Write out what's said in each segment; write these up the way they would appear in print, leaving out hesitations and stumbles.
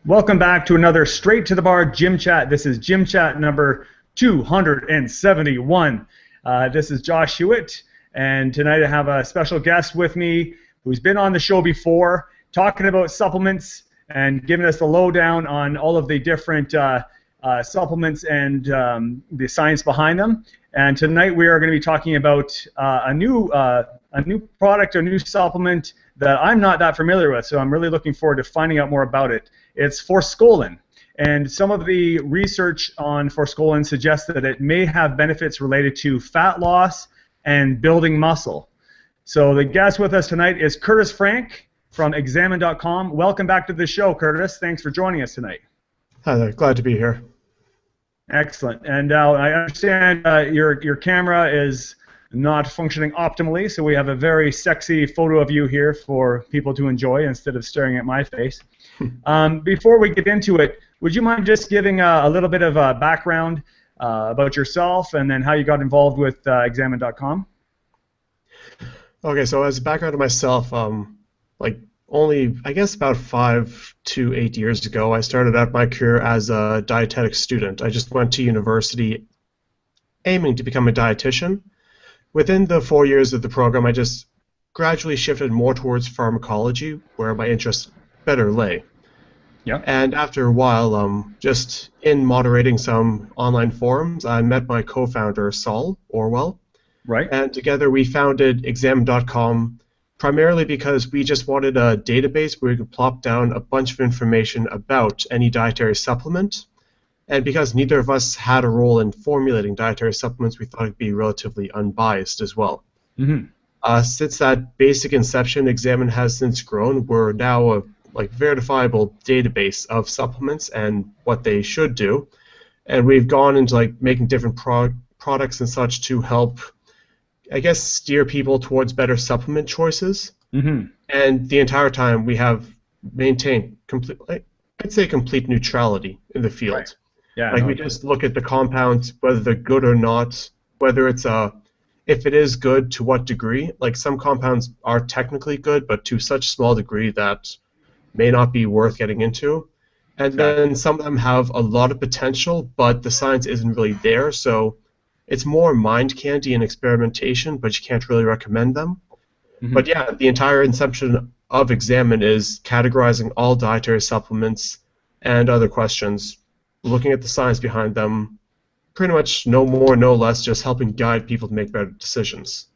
Welcome back to another Straight to the Bar Gym Chat. This is Gym Chat number 271. This is Josh Hewitt, and tonight I have a special guest with me who's been on the show before, talking about supplements and giving us the lowdown on all of the different supplements and the science behind them. And tonight we are going to be talking about a new product or new supplement that I'm not that familiar with, so I'm really looking forward to finding out more about it. It's Forskolin, and some of the research on Forskolin suggests that it may have benefits related to fat loss and building muscle. So the guest with us tonight is Kurtis Frank from Examine.com. Welcome back to the show, Kurtis. Thanks for joining us tonight. Hi there. Glad to be here. Excellent. And I understand your camera is not functioning optimally, so we have a very sexy photo of you here for people to enjoy instead of staring at my face. Before we get into it, would you mind just giving a little bit of a background about yourself and then how you got involved with Examine.com? Okay, so as a background of myself, only, I guess, about 5 to 8 years ago, I started out my career as a dietetics student. I just went to university aiming to become a dietitian. Within the 4 years of the program, I just gradually shifted more towards pharmacology, where my interests better lay. Yeah. And after a while, just in moderating some online forums, I met my co-founder, Saul Orwell. Right. And together we founded Examine.com primarily because we just wanted a database where we could plop down a bunch of information about any dietary supplement. And because neither of us had a role in formulating dietary supplements, we thought it'd be relatively unbiased as well. Mm-hmm. Since that basic inception, Examine has since grown. We're now a verifiable database of supplements and what they should do. And we've gone into making different products and such to help, I guess, steer people towards better supplement choices. Mm-hmm. And the entire time we have maintained complete neutrality in the field. Right. Yeah, we just look at the compounds, whether they're good or not, whether it's if it is good, to what degree. Like, some compounds are technically good, but to such small degree that may not be worth getting into. And then some of them have a lot of potential, but the science isn't really there, so it's more mind candy and experimentation, but you can't really recommend them. Mm-hmm. But yeah, the entire inception of Examine is categorizing all dietary supplements and other questions, looking at the science behind them, pretty much no more, no less, just helping guide people to make better decisions.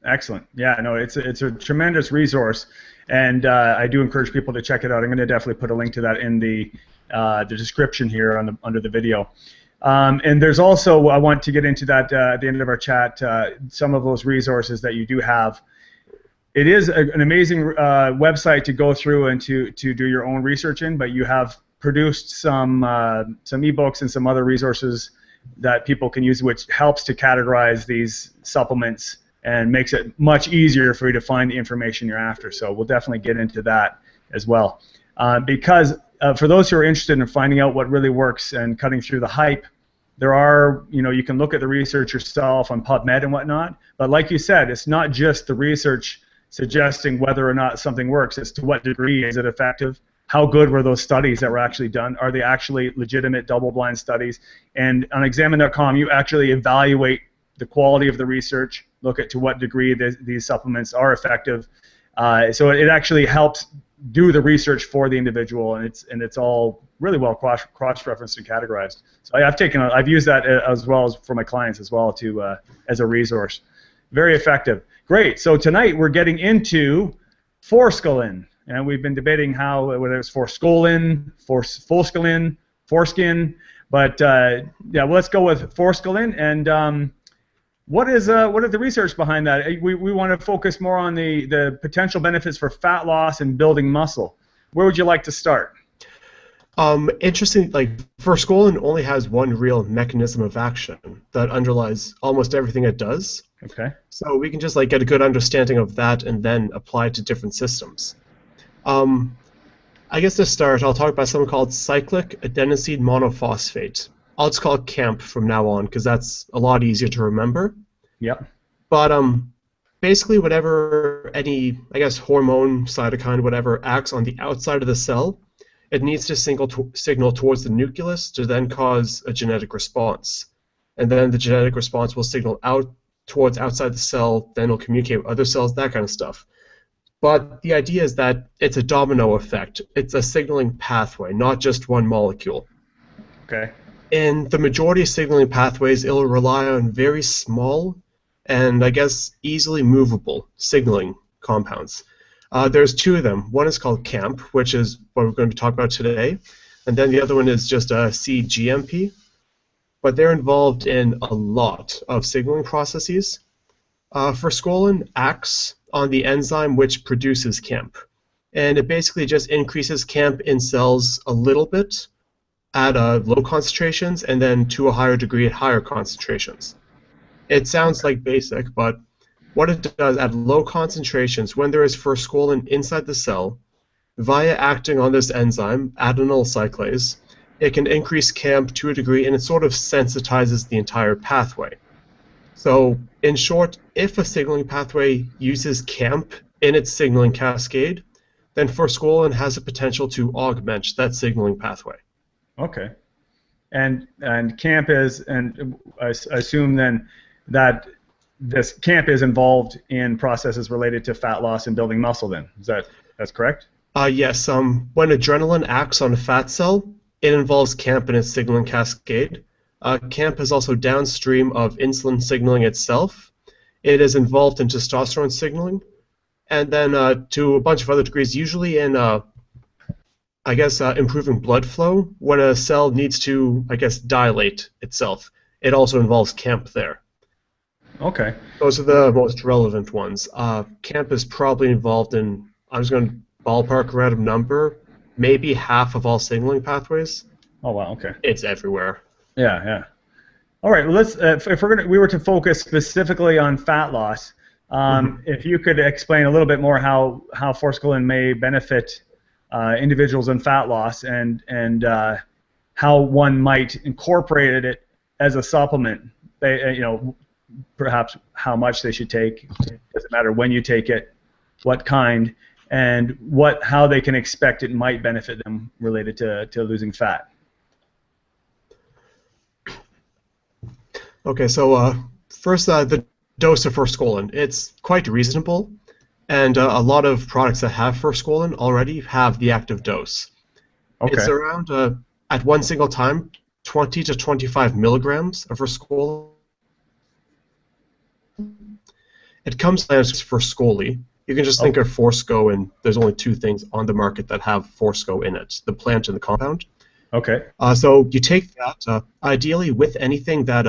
Excellent. Yeah, no, it's a tremendous resource, and I do encourage people to check it out. I'm going to definitely put a link to that in the description here under the video. And there's also, I want to get into that at the end of our chat, some of those resources that you do have. It is an amazing website to go through and to do your own research in, but you have produced some ebooks and some other resources that people can use, which helps to categorize these supplements and makes it much easier for you to find the information you're after. So we'll definitely get into that as well. Because for those who are interested in finding out what really works and cutting through the hype, there are, you can look at the research yourself on PubMed and whatnot, but like you said, it's not just the research suggesting whether or not something works, it's to what degree is it effective. How good were those studies that were actually done? Are they actually legitimate double-blind studies? And on Examine.com, you actually evaluate the quality of the research, look at to what degree these supplements are effective. So it actually helps do the research for the individual, and it's all really well cross-referenced and categorized. So I've used that as well as for my clients as well as a resource. Very effective. Great. So tonight we're getting into Forskolin. And we've been debating whether it's Forskolin, Forskolin, Forskin, but yeah, well, let's go with Forskolin. And what are the research behind that? We want to focus more on the potential benefits for fat loss and building muscle. Where would you like to start? Interesting. Forskolin only has one real mechanism of action that underlies almost everything it does. Okay. So we can just get a good understanding of that and then apply it to different systems. I guess to start, I'll talk about something called cyclic adenosine monophosphate. I'll just call it CAMP from now on because that's a lot easier to remember. Yep. But basically, whatever any, I guess, hormone, cytokine, whatever, acts on the outside of the cell, it needs to signal towards the nucleus to then cause a genetic response. And then the genetic response will signal out towards outside the cell, then it'll communicate with other cells, that kind of stuff. But the idea is that it's a domino effect. It's a signaling pathway, not just one molecule. Okay. In the majority of signaling pathways, it'll rely on very small and, I guess, easily movable signaling compounds. There's two of them. One is called CAMP, which is what we're going to be talking about today, and then the other one is just CGMP. But they're involved in a lot of signaling processes. Forskolin acts on the enzyme which produces CAMP, and it basically just increases CAMP in cells a little bit at low concentrations and then to a higher degree at higher concentrations. It sounds like basic, but what it does at low concentrations, when there is forskolin inside the cell, via acting on this enzyme, adenyl cyclase, it can increase CAMP to a degree, and it sort of sensitizes the entire pathway. So, in short, if a signaling pathway uses CAMP in its signaling cascade, then forskolin has the potential to augment that signaling pathway. Okay. And CAMP is, and I assume then that this CAMP is involved in processes related to fat loss and building muscle then. That's correct? Yes. When adrenaline acts on a fat cell, it involves CAMP in its signaling cascade. CAMP is also downstream of insulin signaling itself. It is involved in testosterone signaling, and then to a bunch of other degrees, usually in, improving blood flow. When a cell needs to, dilate itself, it also involves CAMP there. Okay. Those are the most relevant ones. CAMP is probably involved in, I'm just going to ballpark a random number, maybe half of all signaling pathways. Oh wow. Okay. It's everywhere. Yeah, yeah. All right. Well, let's. If we were to focus specifically on fat loss, if you could explain a little bit more how forskolin may benefit individuals in fat loss and how one might incorporate it as a supplement. Perhaps how much they should take. It doesn't matter when you take it, what kind, and how they can expect it might benefit them related to losing fat. Okay, so first, the dose of forskolin. It's quite reasonable, and a lot of products that have forskolin already have the active dose. Okay. It's around, at one single time, 20 to 25 milligrams of forskolin. It comes as Forskolii. You can just think of Forsco, and there's only two things on the market that have Forsco in it, the plant and the compound. Okay. So you take that, ideally with anything that,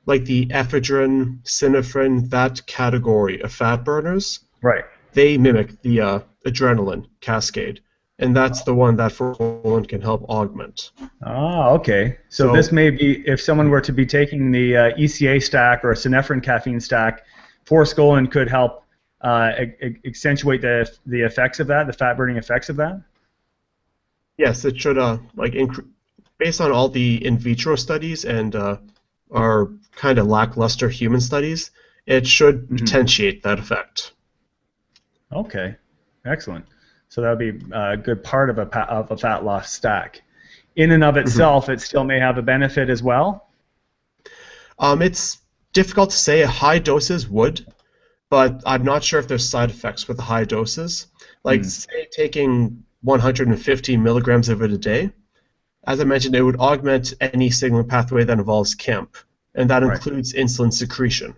like the ephedrine, synephrine, that category of fat burners, right? They mimic the adrenaline cascade, and that's the one that forskolin can help augment. Ah, okay. So this may be, if someone were to be taking the ECA stack or a synephrine caffeine stack, forskolin could help accentuate the effects of that, the fat burning effects of that? Yes, it should, based on all the in vitro studies and our kind of lackluster human studies, it should potentiate that effect. Okay, excellent. So that would be a good part of a fat loss stack. In and of itself, it still may have a benefit as well? It's difficult to say. High doses would, but I'm not sure if there's side effects with the high doses. Like, say, taking 150 milligrams of it a day, as I mentioned, it would augment any signaling pathway that involves CAMP, and that includes insulin secretion.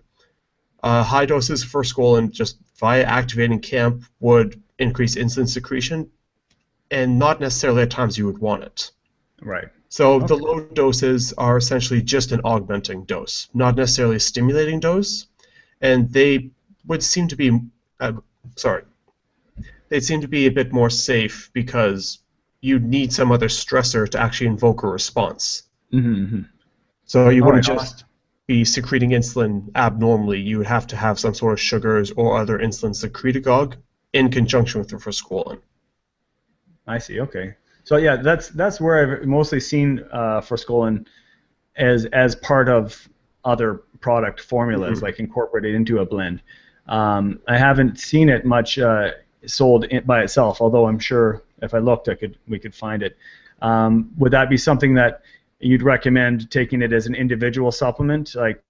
High doses of forskolin, just via activating CAMP, would increase insulin secretion, and not necessarily at times you would want it. Right. So the low doses are essentially just an augmenting dose, not necessarily a stimulating dose, and they would seem to be, they seem to be a bit more safe because you need some other stressor to actually invoke a response. So you wouldn't just be secreting insulin abnormally. You would have to have some sort of sugars or other insulin secretagogue in conjunction with the forskolin. I see. Okay. So yeah, that's where I've mostly seen forskolin as part of other product formulas, like incorporated into a blend. I haven't seen it much sold by itself, although I'm sure if I looked, we could find it. Would that be something that you'd recommend taking it as an individual supplement? Like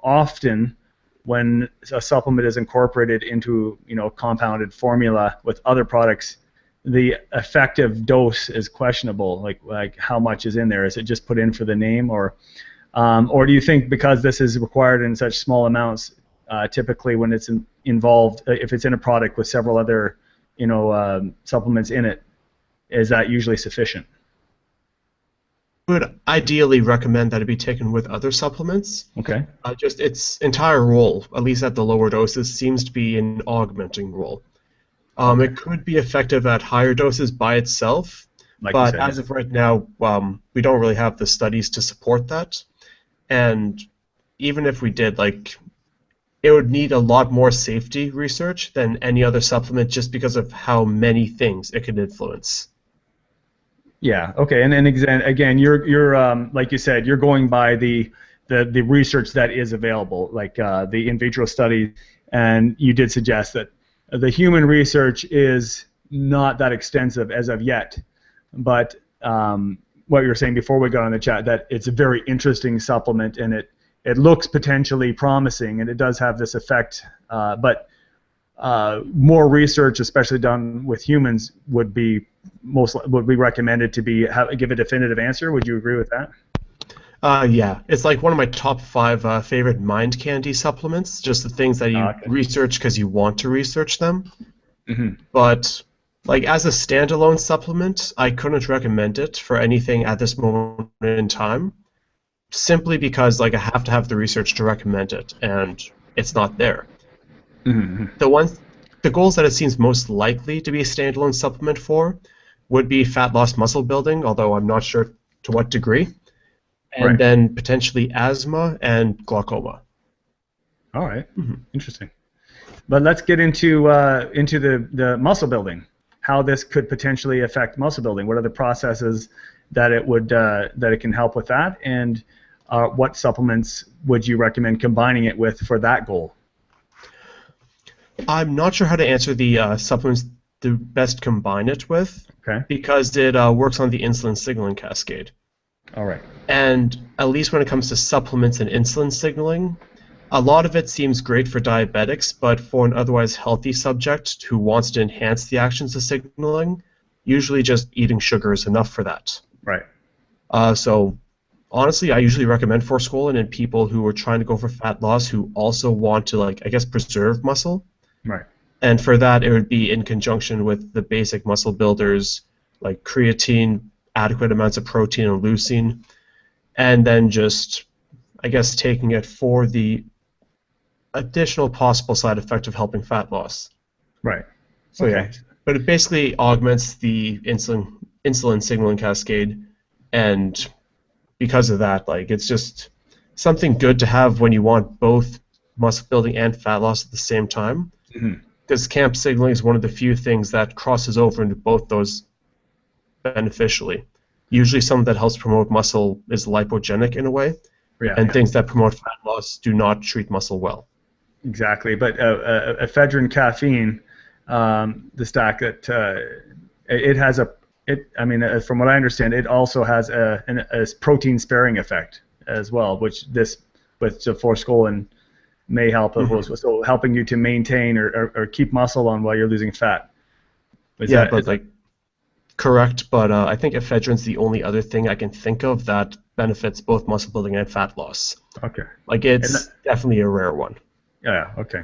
often, when a supplement is incorporated into compounded formula with other products, the effective dose is questionable. Like how much is in there? Is it just put in for the name, or do you think because this is required in such small amounts, typically when it's involved, if it's in a product with several other supplements in it, is that usually sufficient? I would ideally recommend that it be taken with other supplements. Okay. Just its entire role, at least at the lower doses, seems to be an augmenting role. Okay. It could be effective at higher doses by itself, Like but you said, as of right now, we don't really have the studies to support that. And even if we did, it would need a lot more safety research than any other supplement just because of how many things it can influence. yeah. Okay. And again, you're like you said, you're going by the research that is available, like the in vitro study, and you did suggest that the human research is not that extensive as of yet, but what you were saying before we got on the chat, that it's a very interesting supplement, and it looks potentially promising, and it does have this effect, but more research, especially done with humans, would be recommended to give a definitive answer. Would you agree with that? Yeah, it's like one of my top 5 favorite mind candy supplements, just the things that you research because you want to research them. Mm-hmm. But as a standalone supplement, I couldn't recommend it for anything at this moment in time, simply because I have to have the research to recommend it, and it's not there. Mm-hmm. The goals that it seems most likely to be a standalone supplement for would be fat loss, muscle building, although I'm not sure to what degree, and then potentially asthma and glaucoma. All right. Mm-hmm. Interesting. But let's get into the muscle building. How this could potentially affect muscle building. What are the processes that it can help with that, and what supplements would you recommend combining it with for that goal? I'm not sure how to answer the supplements to best combine it with, because it works on the insulin signaling cascade. All right. And at least when it comes to supplements and insulin signaling, a lot of it seems great for diabetics, but for an otherwise healthy subject who wants to enhance the actions of signaling, usually just eating sugar is enough for that. Right. So honestly, I usually recommend Forskolin in people who are trying to go for fat loss who also want to, preserve muscle. Right. And for that, it would be in conjunction with the basic muscle builders like creatine, adequate amounts of protein and leucine, and then just, taking it for the additional possible side effect of helping fat loss. Right. So yeah, but it basically augments the insulin signaling cascade, and because of that, it's just something good to have when you want both muscle building and fat loss at the same time. Because CAMP signaling is one of the few things that crosses over into both those beneficially. Usually something that helps promote muscle is lipogenic in a way, and things that promote fat loss do not treat muscle well. Exactly, but ephedrine caffeine, the stack that it has from what I understand, it also has a protein sparing effect as well, which this with the Forskolin may help, so helping you to maintain or keep muscle on while you're losing fat. Correct, but I think ephedrine's the only other thing I can think of that benefits both muscle building and fat loss. Okay. It's definitely a rare one. Yeah, okay.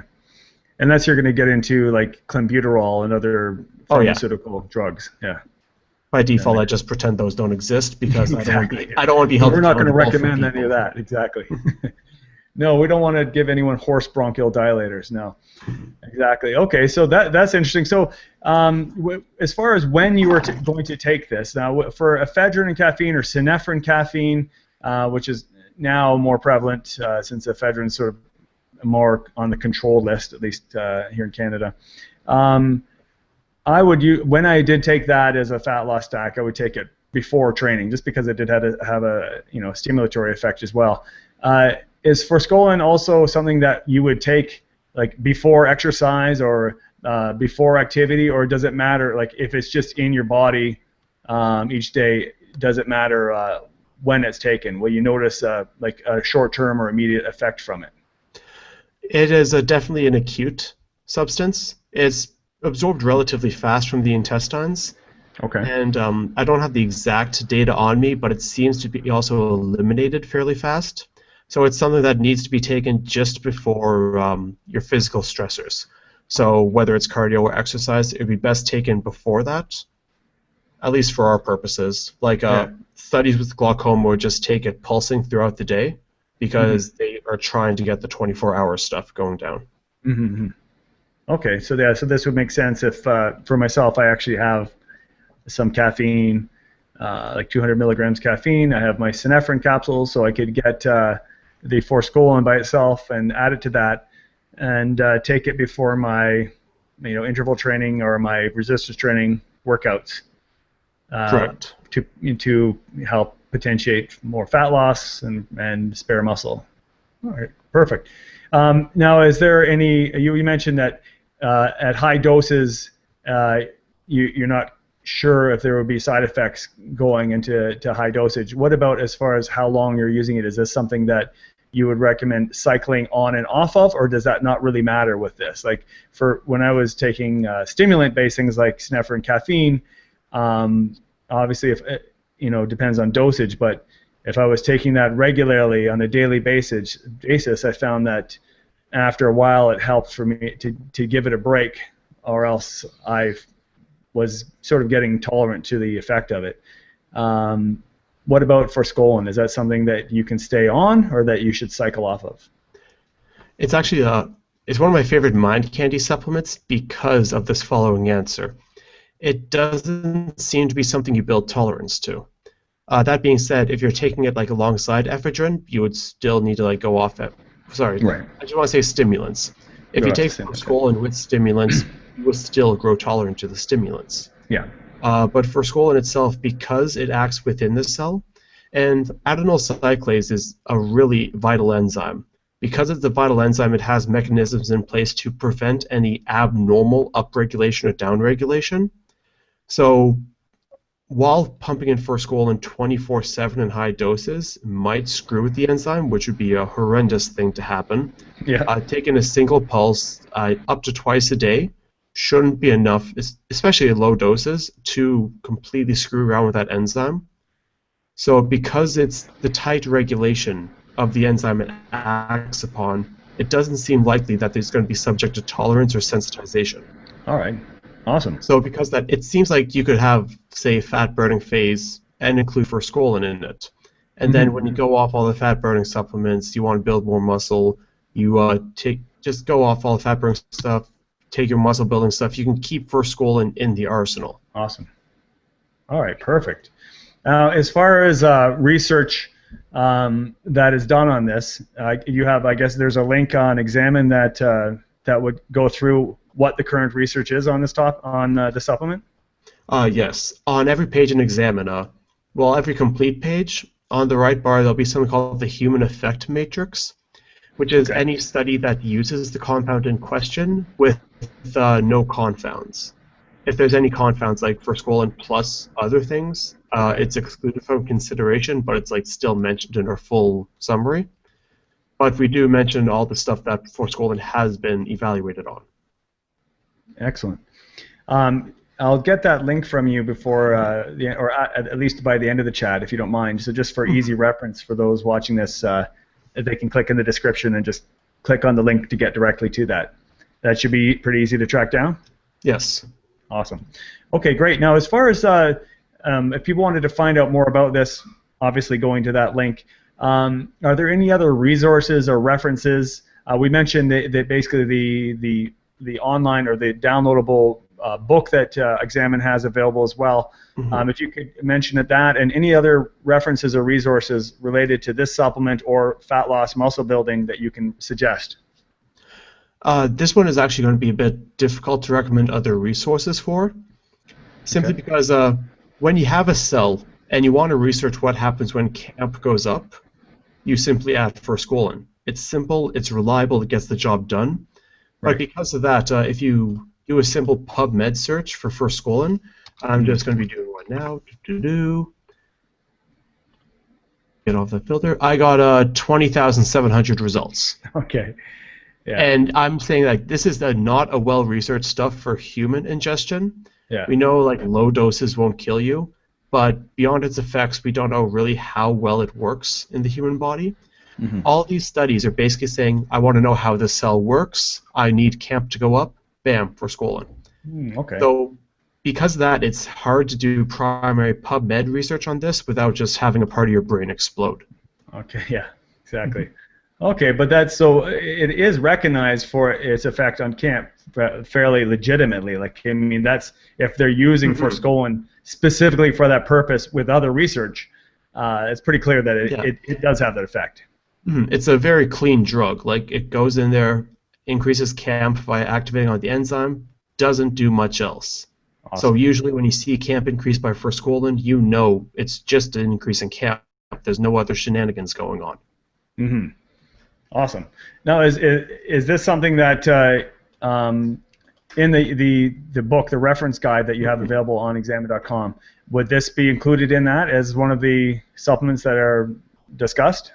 Unless you're going to get into clenbuterol and other pharmaceutical drugs. Yeah. By default, I just pretend those don't exist because I don't want to be held. We're not going to recommend any of that. Exactly. No, we don't want to give anyone horse bronchial dilators. No. Exactly. Okay, so that's interesting. So as far as when you were going to take this, now for ephedrine and caffeine or synephrine caffeine, which is now more prevalent since ephedrine's sort of more on the control list, at least here in Canada. When I did take that as a fat loss stack, I would take it before training, just because it did have a stimulatory effect as well. Is Forskolin also something that you would take before exercise or before activity, or does it matter? Like if it's just in your body each day, does it matter when it's taken? Will you notice like a short-term or immediate effect from it? It is definitely an acute substance. It's absorbed relatively fast from the intestines. Okay. And I don't have the exact data on me, but it seems to be also eliminated fairly fast. So it's something that needs to be taken just before your physical stressors. So whether it's cardio or exercise, it would be best taken before that, at least for our purposes. Like studies with glaucoma would just take it pulsing throughout the day because they are trying to get the 24-hour stuff going down. Mm-hmm. Okay, so so this would make sense if, for myself, I actually have some caffeine, like 200 milligrams caffeine. I have my synephrine capsules, so I could get the Forskolin by itself and add it to that, and take it before my, interval training or my resistance training workouts. Correct. To help potentiate more fat loss and spare muscle. All right, perfect. Now, is there any? You mentioned that at high doses, you're not sure if there would be side effects going into high dosage. What about as far as how long you're using it? Is this something that you would recommend cycling on and off of, or does that not really matter with this? Like for when I was taking stimulant-based things like synephrine, caffeine, obviously if depends on dosage, but if I was taking that regularly on a daily basis, I found that after a while it helped for me to give it a break, or else I was sort of getting tolerant to the effect of it. What about Forskolin? Is that something that you can stay on, or that you should cycle off of? It's actually it's one of my favorite mind candy supplements because of this following answer. It doesn't seem to be something you build tolerance to. That being said, if you're taking it like alongside ephedrine, you would still need to like go off it. Sorry, right. I just want to say stimulants. If you take Forskolin with stimulants, you will still grow tolerant to the stimulants. Yeah. But Forskolin itself, because it acts within the cell, and adenyl cyclase is a really vital enzyme. Because it's a vital enzyme, it has mechanisms in place to prevent any abnormal upregulation or downregulation. So while pumping in Forskolin 24/7 in high doses might screw with the enzyme, which would be a horrendous thing to happen, taking a single pulse up to twice a day shouldn't be enough, especially at low doses, to completely screw around with that enzyme. So because it's the tight regulation of the enzyme it acts upon, it doesn't seem likely that there's going to be subject to tolerance or sensitization. All right. Awesome. So because that, it seems like you could have, say, a fat-burning phase and include Forskolin in it. And then when you go off all the fat-burning supplements, you want to build more muscle, you just go off all the fat-burning stuff, take your muscle-building stuff. You can keep Forskolin in the arsenal. Awesome. All right, perfect. As far as research that is done on this, you have, I guess there's a link on Examine that would go through what the current research is on this on the supplement? Yes. On every page in Examine, every complete page, on the right bar there'll be something called the Human Effect Matrix, which is any study that uses the compound in question with no confounds. If there's any confounds like Forskolin plus other things, it's excluded from consideration, but it's like still mentioned in our full summary. But we do mention all the stuff that Forskolin has been evaluated on. Excellent. I'll get that link from you before, or at least by the end of the chat, if you don't mind. So just for easy reference for those watching this, they can click in the description and just click on the link to get directly to that. That should be pretty easy to track down? Yes. Awesome. Okay, great. Now, as far as if people wanted to find out more about this, obviously going to that link, are there any other resources or references? We mentioned that basically the online or the downloadable book that Examine has available as well. If you could mention that and any other references or resources related to this supplement or fat loss muscle building that you can suggest. This one is actually going to be a bit difficult to recommend other resources for, simply because when you have a cell and you want to research what happens when camp goes up, you simply add Forskolin. It's simple, it's reliable, it gets the job done. Right. But because of that, if you do a simple PubMed search for Forskolin. I'm just going to be doing one now. Get off the filter. I got 20,700 results. Okay. Yeah. And I'm saying like this is not a well-researched stuff for human ingestion. Yeah. We know like low doses won't kill you, but beyond its effects, we don't know really how well it works in the human body. Mm-hmm. All these studies are basically saying, I want to know how this cell works. I need camp to go up. Bam, Forskolin. Okay. So because of that, it's hard to do primary PubMed research on this without just having a part of your brain explode. Okay, yeah, exactly. Okay, but that's so it is recognized for its effect on camp fairly legitimately. Like, I mean, that's if they're using Forskolin specifically for that purpose with other research, it's pretty clear that it does have that effect. It's a very clean drug. Like, it goes in there, increases camp by activating on the enzyme, doesn't do much else. Awesome. So usually when you see camp increase by Forskolin, you know it's just an increase in camp. There's no other shenanigans going on. Mm-hmm. Awesome. Now, is this something that in the book, the reference guide that you have available on examine.com, would this be included in that as one of the supplements that are discussed?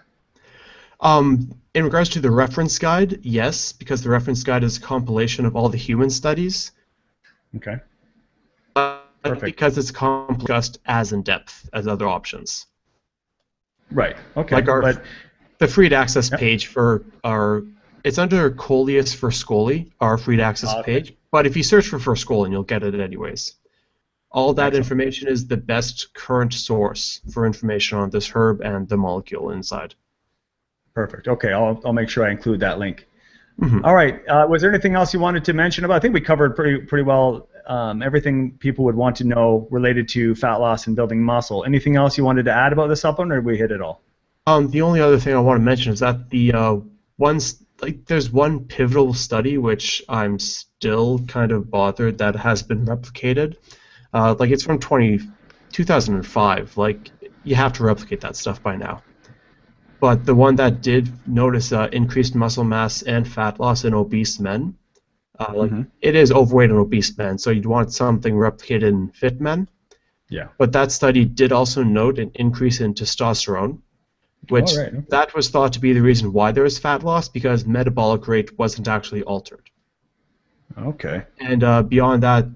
In regards to the reference guide, yes, because the reference guide is a compilation of all the human studies. Okay. Perfect. Because it's discussed as in depth as other options. Right. Okay. Like the free to access page for it's under Coleus Forskohlii, our free to access page. But if you search for Forskolin, you'll get it anyways. All that information is the best current source for information on this herb and the molecule inside. Perfect. Okay, I'll make sure I include that link. All right. Was there anything else you wanted to mention about? I think we covered pretty well everything people would want to know related to fat loss and building muscle. Anything else you wanted to add about the supplement, or did we hit it all? The only other thing I want to mention is that there's one pivotal study which I'm still kind of bothered that has been replicated. Like it's from 2005. Like you have to replicate that stuff by now. But the one that did notice increased muscle mass and fat loss in obese men, it is overweight in obese men, so you'd want something replicated in fit men. Yeah. But that study did also note an increase in testosterone, which that was thought to be the reason why there was fat loss, because metabolic rate wasn't actually altered. Okay. And beyond that,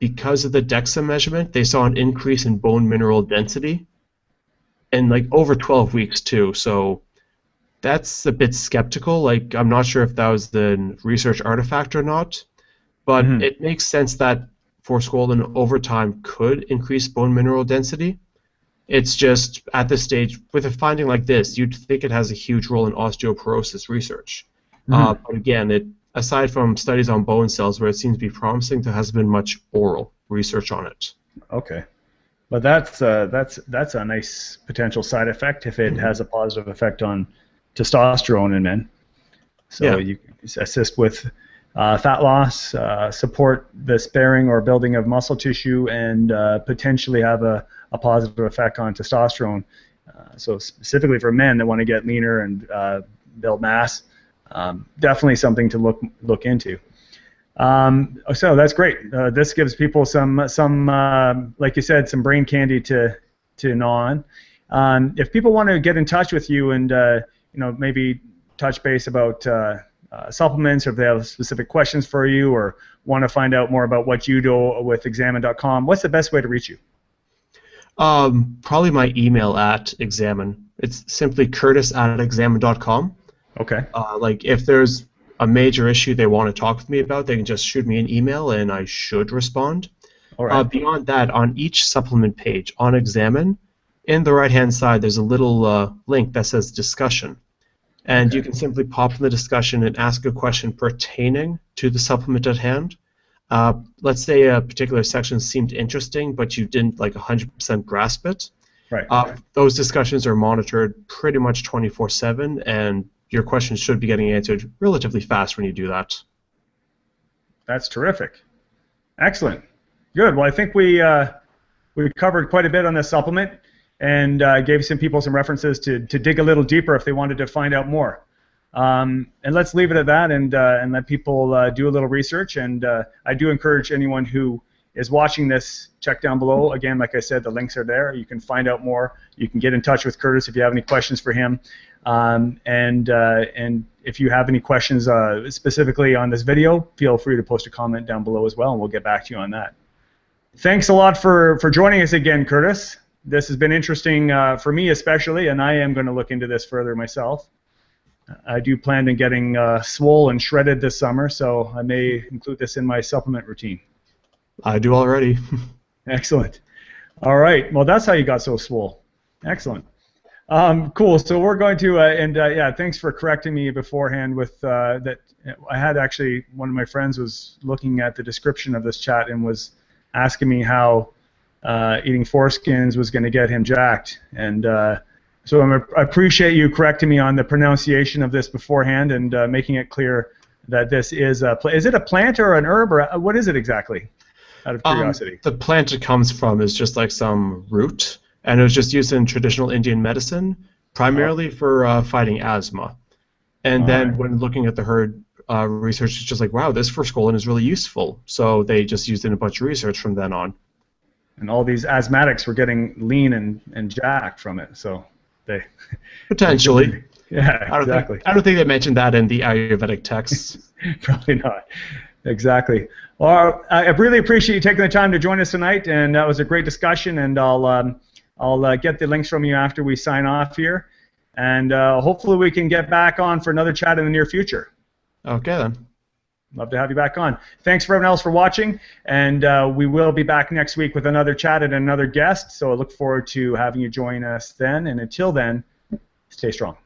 because of the DEXA measurement, they saw an increase in bone mineral density. And like over 12 weeks too, so that's a bit skeptical. Like I'm not sure if that was the research artifact or not, but it makes sense that Forskolin over time could increase bone mineral density. It's just at this stage, with a finding like this, you'd think it has a huge role in osteoporosis research. But again, aside from studies on bone cells where it seems to be promising, there hasn't been much oral research on it. Okay. But that's a nice potential side effect if it has a positive effect on testosterone in men. So you assist with fat loss, support the sparing or building of muscle tissue, and potentially have a positive effect on testosterone. So specifically for men that want to get leaner and build mass, definitely something to look into. So that's great. This gives people some like you said, some brain candy to gnaw on. If people want to get in touch with you and maybe touch base about supplements, or if they have specific questions for you, or want to find out more about what you do with examine.com, what's the best way to reach you? Probably my email at Examine. It's simply curtis@examine.com. Okay. Like if there's a major issue they want to talk with me about, they can just shoot me an email and I should respond. All right. Beyond that, on each supplement page on Examine, in the right-hand side, there's a little link that says discussion. And you can simply pop in the discussion and ask a question pertaining to the supplement at hand. Let's say a particular section seemed interesting, but you didn't 100% grasp it. Right. Those discussions are monitored pretty much 24/7, and your questions should be getting answered relatively fast when you do that. That's terrific. Excellent. Good. Well, I think we covered quite a bit on this supplement, and gave some people some references to dig a little deeper if they wanted to find out more. And let's leave it at that, and let people do a little research. And I do encourage anyone who is watching this, check down below. Again, like I said, the links are there. You can find out more. You can get in touch with Kurtis if you have any questions for him. And if you have any questions specifically on this video, feel free to post a comment down below as well, and we'll get back to you on that. Thanks a lot for joining us again, Kurtis. This has been interesting for me especially, and I am going to look into this further myself. I do plan on getting swole and shredded this summer, so I may include this in my supplement routine. I do already. Excellent. All right. Well, that's how you got so swole. Excellent. Cool. So we're going to, yeah, thanks for correcting me beforehand with that. I had actually, one of my friends was looking at the description of this chat and was asking me how eating foreskins was going to get him jacked. And so I appreciate you correcting me on the pronunciation of this beforehand and making it clear that this is is it a plant or an herb, or what is it exactly? Out of curiosity. The plant it comes from is just like some root, and it was just used in traditional Indian medicine, primarily for fighting asthma. And then when looking at the herd research, it's just like, wow, this Forskolin is really useful. So they just used it in a bunch of research from then on. And all these asthmatics were getting lean and jacked from it, so they... Potentially. Yeah, exactly. I don't think they mentioned that in the Ayurvedic texts. Probably not. Exactly. Well, I really appreciate you taking the time to join us tonight, and that was a great discussion. And I'll get the links from you after we sign off here, and hopefully we can get back on for another chat in the near future. Okay then. Love to have you back on. Thanks for everyone else for watching, and we will be back next week with another chat and another guest. So I look forward to having you join us then. And until then, stay strong.